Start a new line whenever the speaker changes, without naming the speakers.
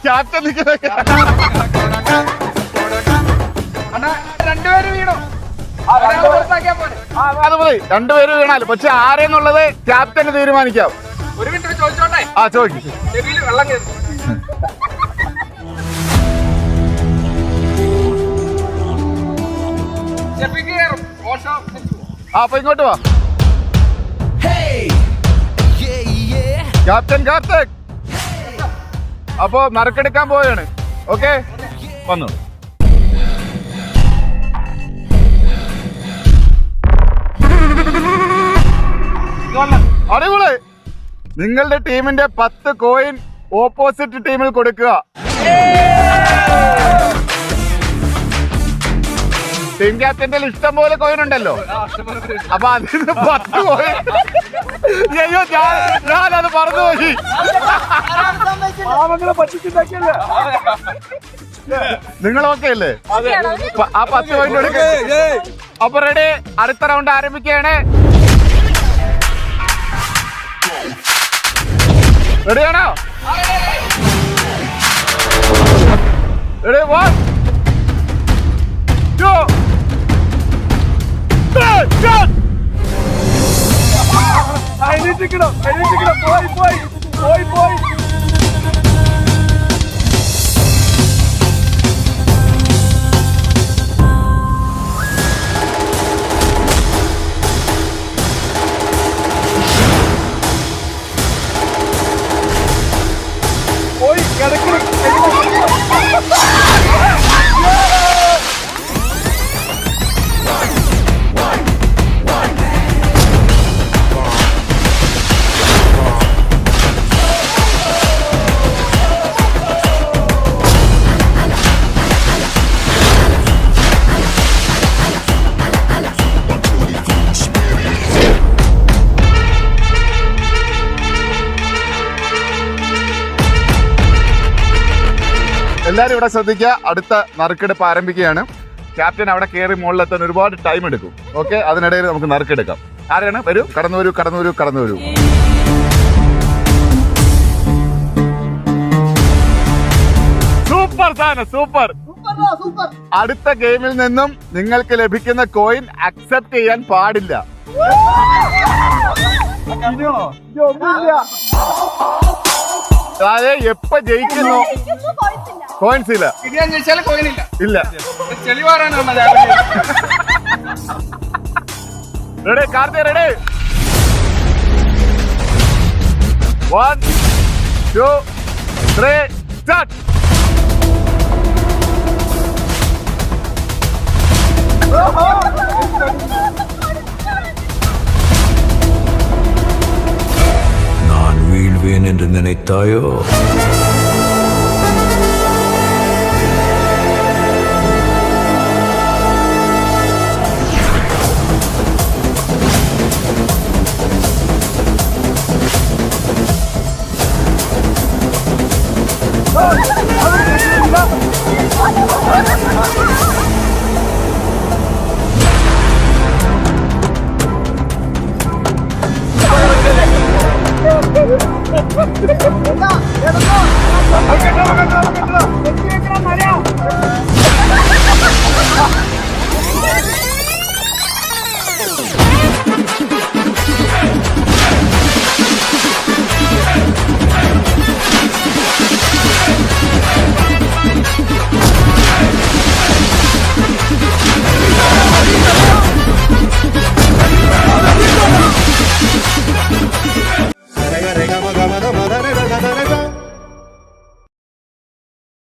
Captain
രണ്ടുപേര് വീണോ?
അത് മതി, രണ്ടുപേരും വീണാലും. പക്ഷെ ആരെന്നുള്ളത് ക്യാപ്റ്റന് തീരുമാനിക്കാം.
ഒരു മിനിറ്റ് ചോദിച്ചോട്ടെ?
ആ ചോദിക്കും.
വെള്ളം കയറി.
അപ്പൊ ഇങ്ങോട്ട് വാ ക്യാപ്റ്റൻ. കാർത്തിക് അപ്പൊ നറുക്കെടുക്കാൻ പോവുകയാണ്. ഓക്കെ, വന്നു. അടിപൊളി. നിങ്ങളുടെ ടീമിന്റെ 10 കോയിൻ ഓപ്പോസിറ്റ് ടീമിൽ കൊടുക്കുക. ടീം ക്യാപ്റ്റന്റെ ഇഷ്ടം പോലെ കോയിൻ ഉണ്ടല്ലോ. അപ്പൊ അതിന് 10 കോയിൻ. അയ്യോ, ഞാനത് മറന്നുപോയി. നിങ്ങൾ ഓക്കെ അല്ലേ? ആ 10 കോയിൻ എടുക്കുക. അപ്പൊ റെഡി, അടുത്ത റൗണ്ട് ആരംഭിക്കുകയാണ്. റെഡിയാണോ? റെഡി, 1 2 3 എണീറ്റിക്കണം. പോയി. എല്ലാരും ഇവിടെ ശ്രദ്ധിക്കുക. അടുത്ത നറുക്കെടുപ്പ് ആരംഭിക്കുകയാണ്. ക്യാപ്റ്റൻ അവിടെ കയറി മുകളിലെത്താൻ ഒരുപാട് ടൈം എടുക്കും. ഓക്കെ, അതിനിടയിൽ നമുക്ക് നറുക്കെടുക്കാം. ആരാണ്? വരൂ, കടന്നു വരൂ. സൂപ്പർ സാധനം, സൂപ്പർ. അടുത്ത ഗെയിമിൽ നിന്നും നിങ്ങൾക്ക് ലഭിക്കുന്ന കോയിൻ അക്സെപ്റ്റ് ചെയ്യാൻ പാടില്ല. അതായത് എപ്പോ ജയിക്കുന്നു കോയിൻസ് ഇല്ല. ഇല്ല. റെഡി കാർത്തിക്? Ready, 1 2 3 start.
நான் வீழ்வேன் என்று நினைத்தாயோ?
എടുക്കോ